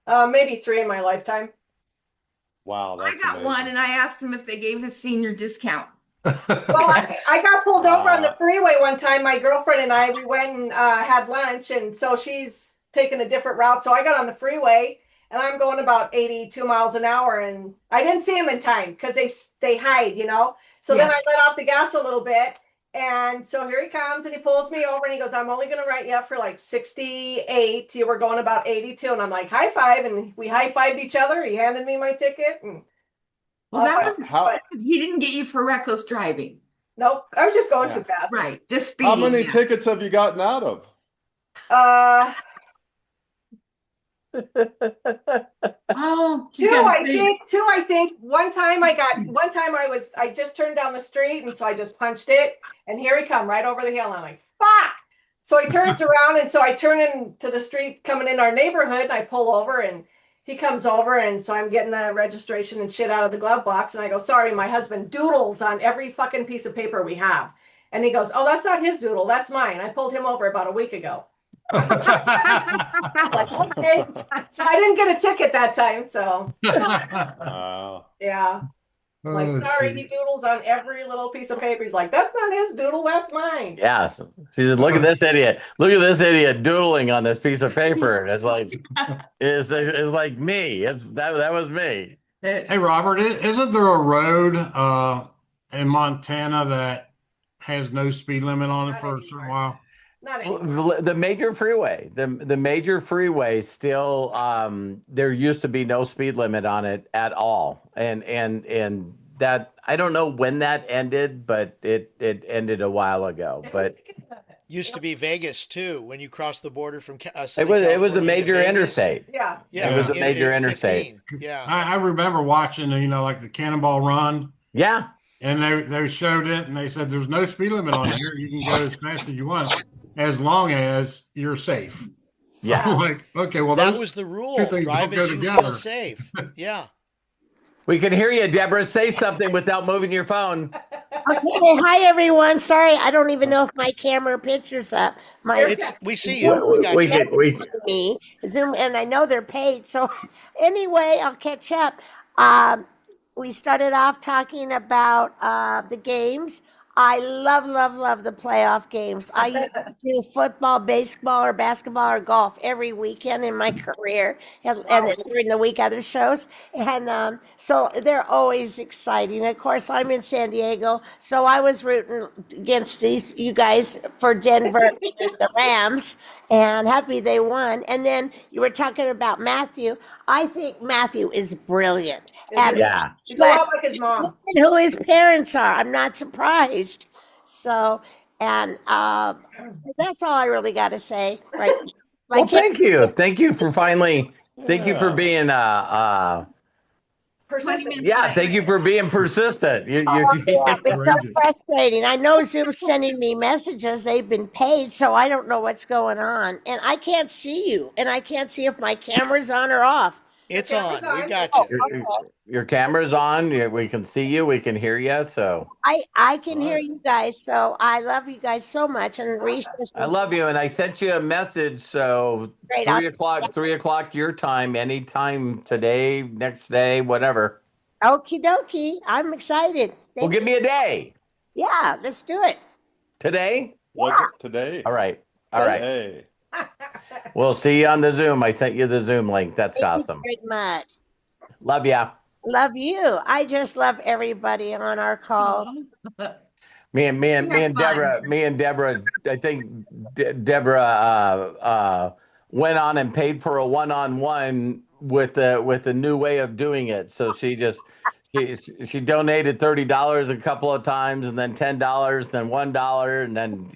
Maybe 3 in my lifetime. Wow, I that's got amazing. one, and I asked them if they gave the senior discount. Well, I got pulled over on the freeway one time. My girlfriend and I, we went and had lunch, and so she's taking a different route. So I got on the freeway, and I'm going about 82 miles an hour, and I didn't see him in time because they hide, So then Yeah. I let off the gas a little bit, and so here he comes, and he pulls me over, and he goes, "I'm only going to write you up for like 68. You were going about 82," and I'm like, "High five," and we high fived each other. He handed me my ticket, and Well, that was How he didn't get you for reckless driving. Nope, I was just going Yeah. too fast. Right. Just how speeding. many Yeah. tickets have you gotten out of? Uh, Oh, she's two, got a I big. think. Two, I think. One time I just turned down the street, and so I just punched it, and here he come right over the hill. And I'm like, fuck. So he turns around, and so I turn into the street coming in our neighborhood, and I pull over, and he comes over, and so I'm getting the registration and shit out of the glove box, and I go, sorry, my husband doodles on every fucking piece of paper we have. And he goes, oh, that's not his doodle, that's mine. I pulled him over about a week ago. I'm like, okay. So I didn't get a ticket that time. So yeah. I'm like, Oh, sorry, shoot. he doodles on every little piece of paper. He's like, that's not his doodle, that's mine. Yes. She said, look at this idiot. Look at this idiot doodling on this piece of paper. And it's like me. That was me. Hey, Robert, isn't there a road in Montana that has no speed limit on it Not for a certain anymore. while? Not anymore. The major freeway, the major freeway still there used to be no speed limit on it at all. And that I don't know when that ended, but it ended a while ago. But Used to be Vegas too when you cross the border from it Southern was a California to major Vegas. interstate. Yeah. Yeah, It was a in- major in interstate. 15. Yeah. I remember watching, like the Cannonball Run, Yeah. and they showed it, and they said there's no speed limit on here. You can go as fast as you want, as long as you're safe. Yeah. I'm like, okay, well, That those was the rule. two things Drive don't go as you together. feel safe. Yeah. We can hear you, Deborah. Say something without moving your phone. Okay, hi everyone. Sorry, I don't even know if my camera picture's up. My We see you. We got you. me Zoom, and I know they're paid. So anyway, I'll catch up. We started off talking about the games. I love the playoff games. I used to do football, baseball, or basketball, or golf every weekend in my career, and then during the week other shows. And so they're always exciting. Of course, I'm in San Diego, so I was rooting against you guys for Denver and the Rams, and happy they won. And then you were talking about Matthew. I think Matthew is brilliant. And Yeah. He's a lot like his mom. who his parents are. I'm not surprised. So, and that's all I really got to say. Right? Well, thank you. Thank you for finally. Thank you for being persistent. Yeah, thank you for being persistent. It's so frustrating. I know Zoom's sending me messages. They've been paid, so I don't know what's going on, and I can't see you, and I can't see if my camera's on or off. It's on. We got you. Your camera's on. We can see you. We can hear you. So I can hear you guys. So I love you guys so much. And Reese, I love you. And I sent you a message. So Great. 3 o'clock your time, anytime today, next day, whatever. Okie dokie. I'm excited. Well, give me a day. Yeah, let's do it. Today? Today. All right. All right. Hey. We'll see you on the Zoom. I sent you the Zoom link. That's Thank awesome. you very much. Love ya. Love you. I just love everybody on our calls. Me and Deborah. I think Deborah went on and paid for a one-on-one with the new way of doing it. So she donated $30 a couple of times, and then $10, then $1, and then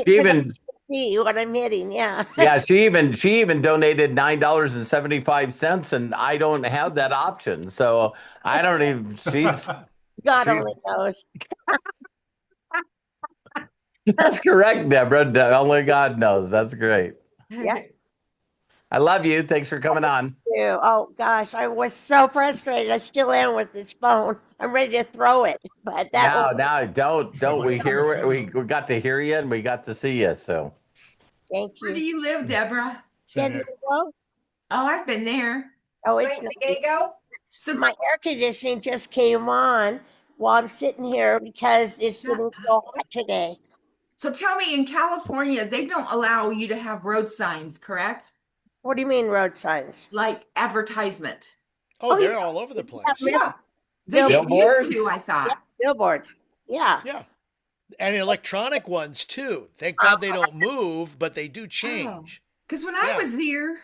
she even see what I'm hitting. Yeah. Yeah, she even donated $9.75, and I don't have that option. So I don't even. God only knows. That's correct, Deborah. Only God knows. That's great. Yeah. I love you. Thanks for coming on. Oh gosh, I was so frustrated. I still am with this phone. I'm ready to throw it, but don't. We got to hear you and we got to see you. So thank you. Where do you live, Deborah? San Diego? Oh, I've been there. Oh, it's San Diego. So my air conditioning just came on while I'm sitting here because it's getting so hot today. So tell me, in California, they don't allow you to have road signs, correct? What do you mean road signs? Like advertisement. Oh, they're all over the place. Yeah. They Billboards? used to, I thought. Yeah, billboards. Yeah. Yeah. And electronic ones too. Thank God they don't move, but they do change. Because when I was there,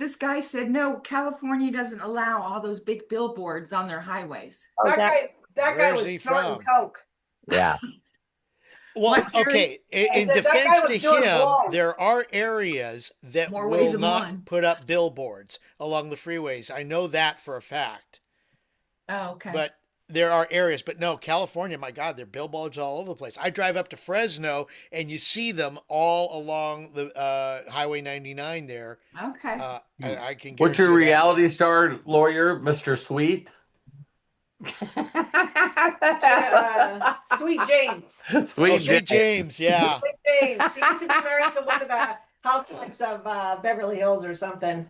this guy said, no, California doesn't allow all those big billboards on their highways. Oh, That guy Where's was he snorting from? coke. Yeah. Well, What, Terry? okay, in That guy defense was to doing him, blows. there are areas that More ways will than not one. put up billboards along the freeways. I know that for a fact. Oh, okay. But there are areas, but no, California, my God, there are billboards all over the place. I drive up to Fresno and you see them all along the Highway 99 there. Okay. I can What's your guarantee that. reality star lawyer, Mr. Sweet? Sweet James. Sweet Sweet James, yeah. Sweet James. He used to be married to one of the housewives of Beverly Hills or something.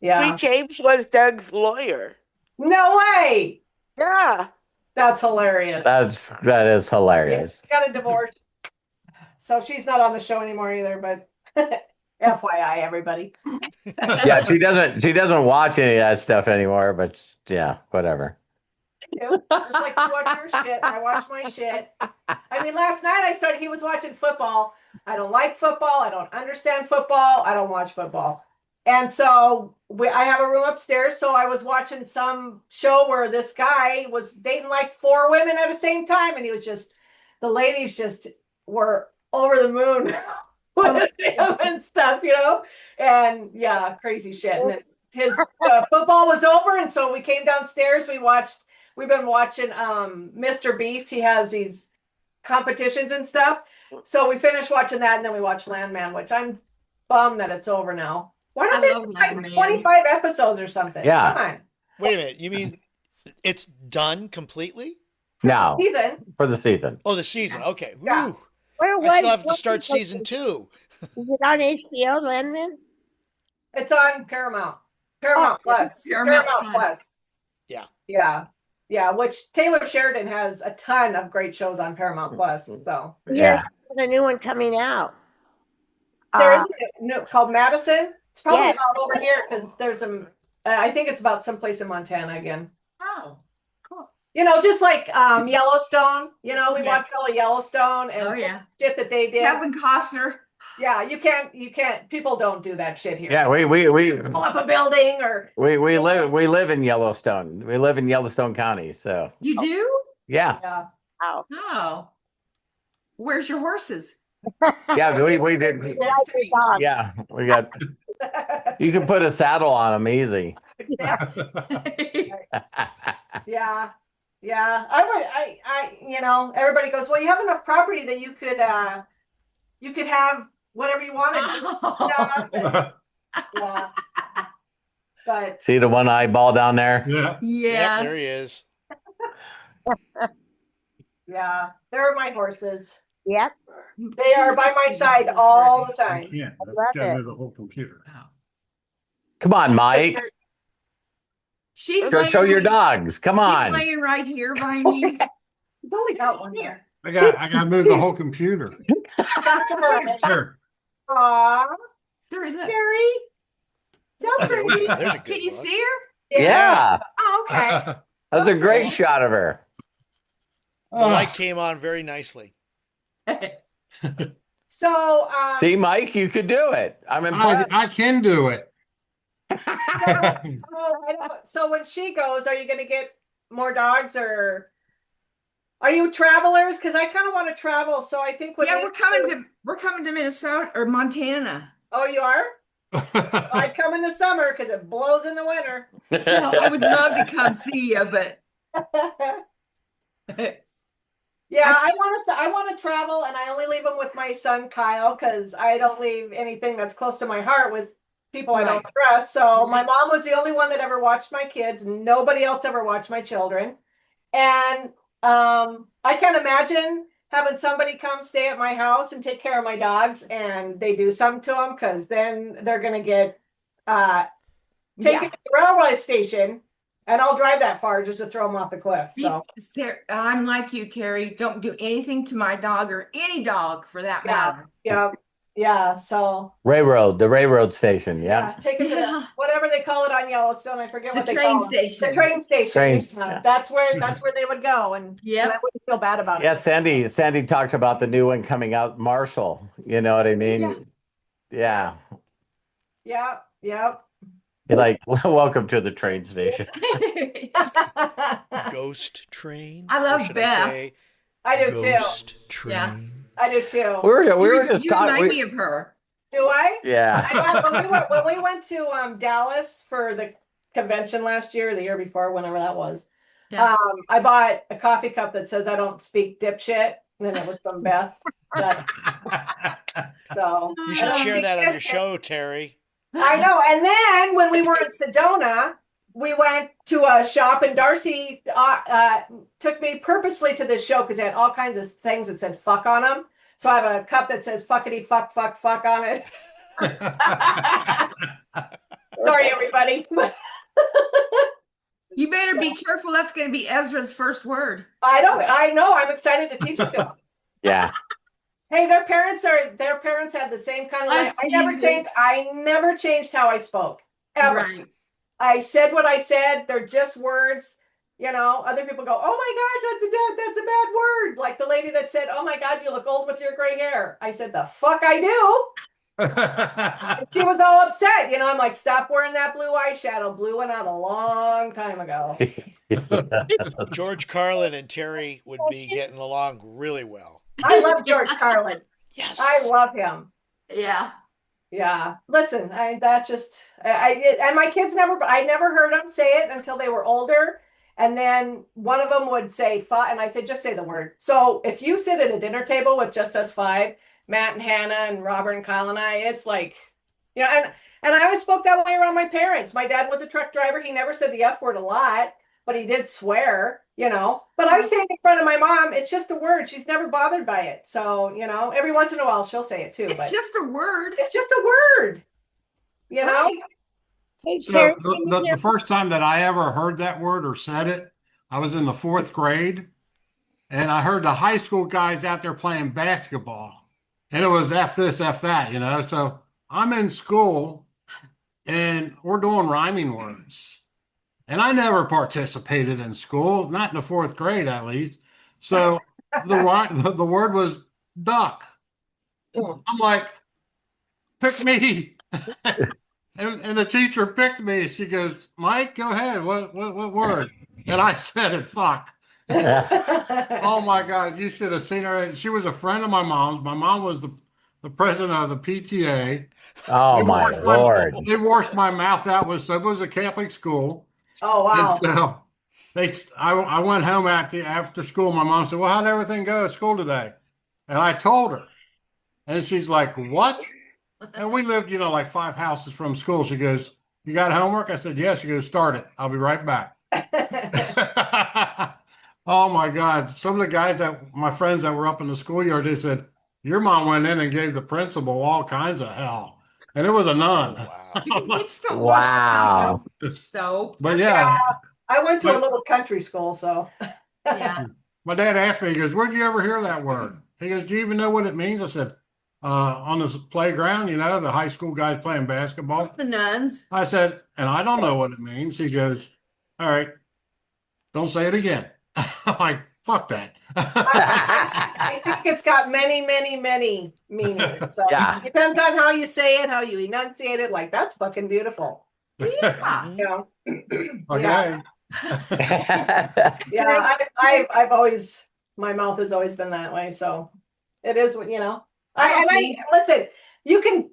Yeah. Sweet James was Doug's lawyer. No way. Yeah. That's hilarious. That is hilarious. She got a divorce. So she's not on the show anymore either, but FYI, everybody. Yeah, she doesn't watch any of that stuff anymore, but yeah, whatever. Just like you watch your shit, I watch my shit. I mean, last night he was watching football. I don't like football. I don't understand football. I don't watch football. And so I have a room upstairs. So I was watching some show where this guy was dating like 4 women at the same time. And the ladies just were over the moon with him and stuff, and yeah, crazy shit. And then his football was over. And so we came downstairs. We've been watching Mr. Beast. He has these competitions and stuff. So we finished watching that, and then we watched Landman, which I'm bummed that it's over now. Why don't they like 25 episodes or something? Yeah. Come on. Wait a minute. You mean it's done completely? No. Season. For the season. Oh, the season. Okay. Yeah. Woo. I still have to start season 2. Is it on HBO, Landman? It's on Paramount. Paramount Plus. Paramount Plus. Yeah. Yeah. Yeah. Which Taylor Sheridan has a ton of great shows on Paramount Plus. So Yeah. There's a new one coming out. there is a new called Madison. It's probably Yeah. about over here because there's some. I think it's about someplace in Montana again. Oh, cool. Just like Yellowstone. We Yes. watched all of Yellowstone and Oh, some yeah. shit that they did. Kevin Costner. Yeah, you can't. People don't do that shit here. Yeah, we Pull up a building or. live in Yellowstone. We live in Yellowstone County, so You do? yeah. Yeah. Wow. Oh. Where's your horses? Yeah, we did. Like your dogs. Yeah, we got. You can put a saddle on them easy. Yeah. Yeah. Everybody goes, well, you have enough property that you could have whatever you wanted. Yeah. But See the one eyeball down there? Yeah. Yep, Yes. there he is. yeah, they're my horses. Yep. They are by my side all the I time. can't. love I've got to it. move the whole computer. Come on, Mike. She's Go show your dogs. Come She's on. laying right here by me. It's only got one here. I got to move the whole computer. That's all right. Here. Aw, There is a. Terry. Tell There we Terry. go. There's a Can good you look. see her? Yeah, Oh, okay. that's a great shot of her. The light came on very nicely. So, See, Mike, you could do it. I'm impressed. I can do it. so when she goes, are you going to get more dogs or are you travelers? Because I kind of want to travel. So I think when Yeah, we're coming to Minnesota or Montana. Oh, you are? I'd come in the summer because it blows in the winter. Well, I would love to come see you, but Yeah, I want to travel, and I only leave them with my son Kyle because I don't leave anything that's close to my heart with people I don't trust. So my mom was the only one that ever watched my kids. Nobody else ever watched my children, and I can't imagine having somebody come stay at my house and take care of my dogs, and they do something to them because then they're gonna get taken to the railway station. And I'll drive that far just to throw them off the cliff. So I'm like you, Terry. Don't do anything to my dog or any dog for that matter. Yeah. So the railroad station. Yeah. take it to the, whatever they call it on Yellowstone. I forget what they train call station. it. The train station. Trains, Yeah, yeah. That's where they would go, and Yep. I wouldn't feel bad about Yeah, it. Sandy talked about the new one coming out, Marshall. You know what I mean? Yeah. Yeah. You're like, welcome to the train station. Ghost train? I Or love should Beth. I say I do too. ghost Yeah. train? I do too. We were just You remind me talking. of her. Do I? Yeah. I know when we went to Dallas for the convention last year, or the year before, whenever that was. Yeah. I bought a coffee cup that says I don't speak dipshit, and then it was from Beth. So You I should don't share speak that on your dipshit. show, Terry. I know. And then when we were in Sedona, we went to a shop, and Darcy took me purposely to this show because they had all kinds of things that said fuck on them. So I have a cup that says fuckity fuck fuck fuck on it. Sorry, everybody. You better be careful. That's going to be Ezra's first word. I know. I'm excited to teach it to them. Yeah. Hey, their parents had the same kind of life. I never changed how I spoke. Ever. Right. I said what I said. They're just words. You know, other people go, "Oh my gosh, that's a bad word." Like the lady that said, "Oh my God, you look old with your gray hair." I said, "The fuck I do." She was all upset. You know, I'm like, "Stop wearing that blue eyeshadow. Blue went out a long time ago." George Carlin and Terry would be getting along really well. I love George Carlin. Yes. I love him. Yeah. Yeah. Listen, and my kids I never heard them say it until they were older. And then one of them would say fuck, and I said, just say the word. So if you sit at a dinner table with just us five, Matt and Hannah and Robert and Kyle and I, it's like, you know, and I always spoke that way around my parents. My dad was a truck driver. He never said the F word a lot, but he did swear, you know. But I say it in front of my mom, it's just a word. She's never bothered by it. So, you know, every once in a while she'll say it too. It's just a word. It's just a word. You know? Hey, So Terry, the first time that I ever heard that word or said it, I was in the 4th grade, and I heard the high school guys out there playing basketball, and it was F this, F that, you know. So I'm in school, and we're doing rhyming words, and I never participated in school, not in the 4th grade at least. So the word was duck. I'm like, pick me. And the teacher picked me. She goes, Mike, go ahead. What word? And I said it, fuck. Oh my God, you should have seen her. She was a friend of my mom's. My mom was the president of the PTA. Oh my Lord. They washed my mouth out. It was a Catholic school. Oh wow. And so I went home after school. My mom said, well, how'd everything go at school today? And I told her. And she's like, what? And we lived, you know, like 5 houses from school. She goes, you got homework? I said, yes. She goes, start it. I'll be right back. Oh my God. Some of the guys my friends that were up in the schoolyard, they said, your mom went in and gave the principal all kinds of hell. And it was a nun. Wow. So, but yeah. I went to a little country school, so. Yeah. My dad asked me, he goes, where'd you ever hear that word? He goes, do you even know what it means? I said, on the playground, you know, the high school guys playing basketball. The nuns. I said, and I don't know what it means. He goes, all right, don't say it again. I'm like, fuck that. I think it's got many, many, many meanings. So Yeah. It depends on how you say it, how you enunciate it. Like, that's fucking beautiful. Yeah. You know? Okay. Yeah, I've always, my mouth has always been that way. So it is what, you know. Listen, you can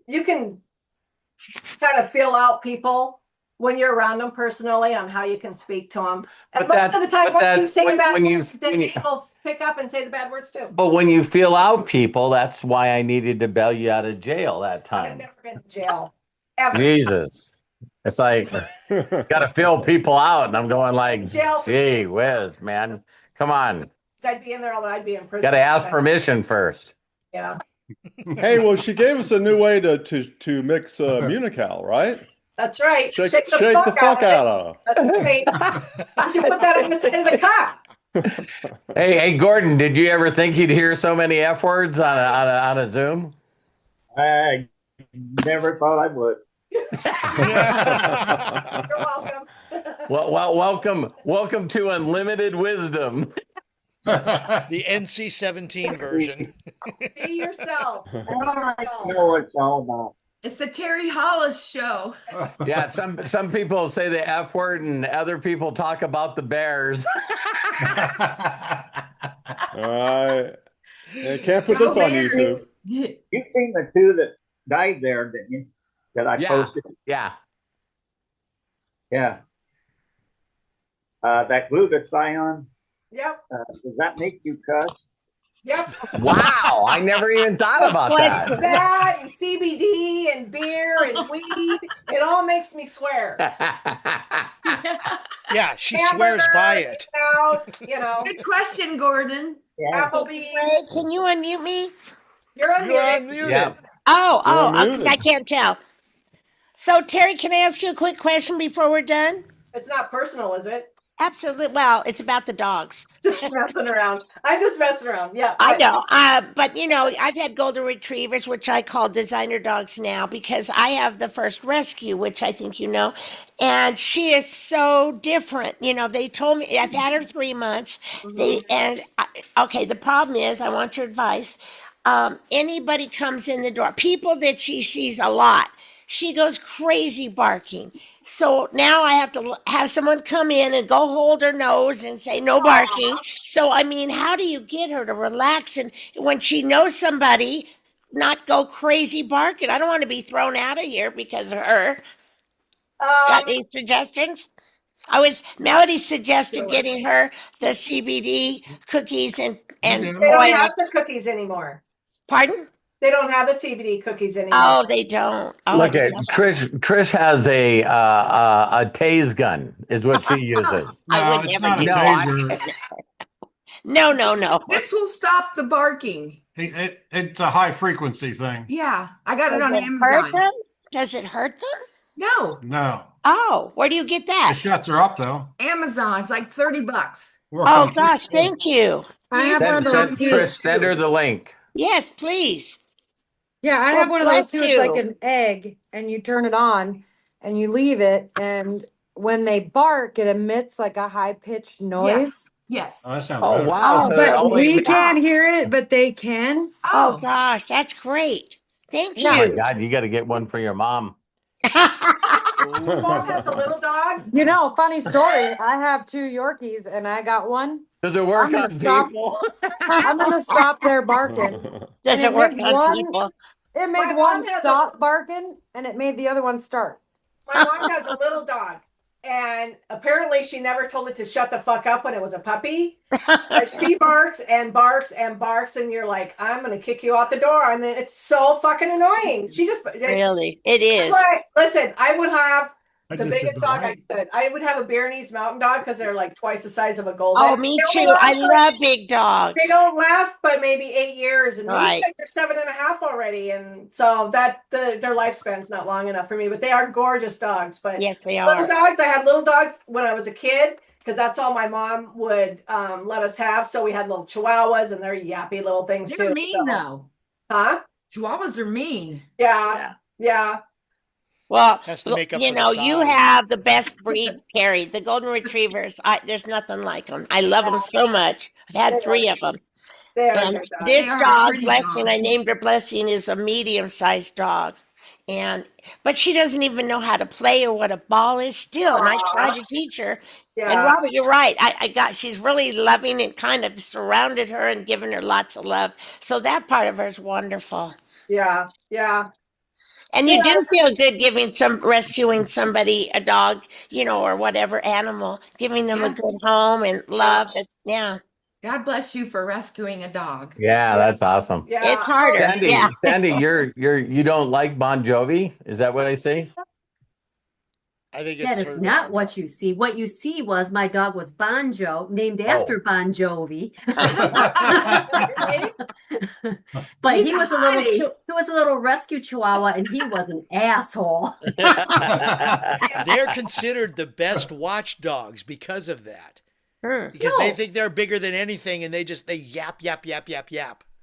kind of feel out people when you're around them personally on how you can speak to them. And most of the time, what you say bad words, people pick up and say the bad words too. But when you feel out people, that's why I needed to bail you out of jail that I've time. never been to jail. Ever. Jesus. It's like, got to fill people out. And I'm going like, Jail for gee whiz, man. Come on. I'd be in there, I'd be in prison. Got to ask permission first. Yeah. Hey, well, she gave us a new way to mix Munical, right? That's right. Shake the fuck out of. That's right. I should put that on the side of the cup. Hey, Gordon, did you ever think you'd hear so many F words on a Zoom? I never thought I would. You're welcome. Welcome to unlimited wisdom. The NC-17 version. Be yourself. I know what it's all about. It's the Terry Hollis show. Yeah, some people say the F word and other people talk about the bears. All right. Yeah, can't put Go this on Bears. YouTube. You've seen the two that died there, didn't you? That I Yeah, posted. yeah. Yeah. That glutathione, Yep. does that make you cuss? Yep. Wow, I never even thought about that. That and CBD and beer and weed, it all makes me swear. Yeah, she swears by it. Out, you know. Good question, Gordon. Yeah. Ray, Applebee's. can you unmute me? You're You're unmuted. unmuted. Yeah. Oh, You're because I unmuted. can't tell. So, Terry, can I ask you a quick question before we're done? It's not personal, is it? Absolutely. Well, it's about the dogs. Just messing around. I'm just messing around. Yeah. I know. But you know, I've had golden retrievers, which I call designer dogs now, because I have the first rescue, which I think you know, and she is so different. You know, they told me I've had her 3 months. Okay. The problem is, I want your advice. Anybody comes in the door, people that she sees a lot, she goes crazy barking. So now I have to have someone come in and go hold her nose and say no barking. So I mean, how do you get her to relax and when she knows somebody, not go crazy barking? I don't want to be thrown out of here because of her. Got any suggestions? Melody suggested getting her the CBD cookies and They don't oil. have the cookies anymore. Pardon? They don't have the CBD cookies anymore. Oh, they don't. Oh, Look at Trish. Trish has a tase gun, is what she uses. I No, would it's never not a do taser. No. This will stop the barking. It's a high frequency thing. Yeah, I got it Does on it hurt Amazon. them? Does it hurt them? No, No. Oh, where do you get that? It shuts her up though. Amazon. It's like $30. Works Oh on gosh, thank you. I have one of those too. Trish, send her the link. Yes, please. Yeah, I Well, have one of those bless too. It's like you. an egg, and you turn it on, and you leave it, and when they bark, it emits like a high pitched noise. Yes. Oh, that sounds Oh good. wow! So it But only. we can't hear it, but they can. Oh gosh, that's great. Thank Oh my you. God! You got to get one for your mom. Mom has a little dog. You know, funny story. I have 2 Yorkies, and I got one. Does it work I'm gonna on stop- people? I'm gonna stop their barking. Does And it work made on one- people? It My made mom one has stop barking, and it made the other one start. My mom has a little dog. And apparently she never told it to shut the fuck up when it was a puppy. But she barks and barks and barks, and you're like, I'm gonna kick you out the door. And then it's so fucking annoying. She just Really, it is. Right. Listen, I would have I the just did biggest the dog I right. could. I would have a Bernese Mountain Dog because they're like twice the size of a golden. Oh, me They too. only I last, like, love big dogs. They don't last but maybe 8 years, and Right. these guys are 7.5 already, and so their lifespan's not long enough for me. But they are gorgeous dogs. But Yes, they little are. dogs, I had little dogs when I was a kid because that's all my mom would let us have. So we had little chihuahuas, and they're yappy little things They're too. mean though. Huh? Chihuahuas are mean. Yeah. Well, Has to make up you for the know, you size. have the best breed, Carrie. The golden retrievers. There's nothing like them. I love them so much. I've had 3 of them. They are And good dogs. this They are dog, pretty Blessing, dogs. I named her Blessing, is a medium-sized dog. But she doesn't even know how to play or what a ball is still. And I tried to teach her. Yeah. And Robert, you're right. She's really loving and kind of surrounded her and given her lots of love. So that part of her is wonderful. Yeah. And you do feel good rescuing somebody, a dog, you know, or whatever animal, giving them a Yes. good home and love. Yeah. God bless you for rescuing a dog. Yeah, that's awesome. Yeah. It's harder. Sandy, Yeah. Sandy, you don't like Bon Jovi? Is that what I see? I think That it's is not what you see. What you see was my dog was Bonjo, named after Bon Jovi. But He's he was a little rescue chihuahua, and he was an asshole. They're considered the best watchdogs because of that. Because they No. think they're bigger than anything, and they yap.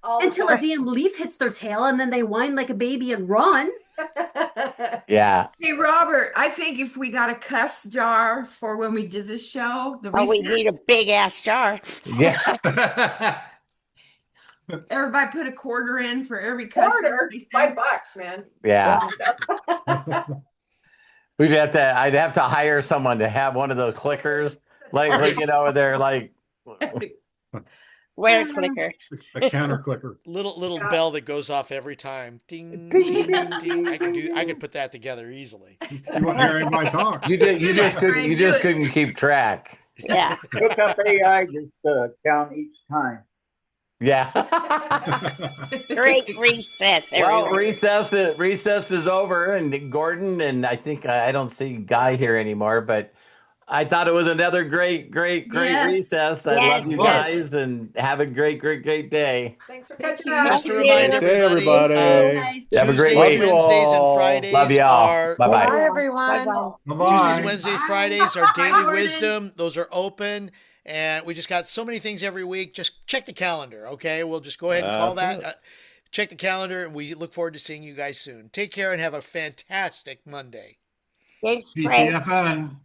Until a damn leaf hits their tail, and then they whine like a baby and run. Yeah. Hey, Robert, I think if we got a cuss jar for when we did this show, We need a big ass jar. Yeah. Everybody put a quarter in for every customer. Quarter? $5, man. Yeah. I'd have to hire someone to have one of those clickers. Like they're like Where clicker? A counter clicker. Little bell that goes off every time. Ding, ding, ding. I could put that together easily. You wouldn't hear anybody talk. You just couldn't keep track. Yeah. Hook up AI, just count each time. Yeah. Great recess. Well, recess is over, and Gordon and I don't see Guy here anymore, but I thought it was another great recess. I love you guys, and have a great day. Thanks for catching up. Just to remind everybody. Have a great Tuesdays, week. Wednesdays, and Fridays Love you all. are Bye-bye. Bye, everyone. Tuesdays, Wednesdays, Fridays are Daily Wisdom. Those are open. And we just got so many things every week. Just check the calendar, okay? We'll just go ahead and call that. Check the calendar, and we look forward to seeing you guys soon. Take care and have a fantastic Monday. Thanks, Frank. BTFN.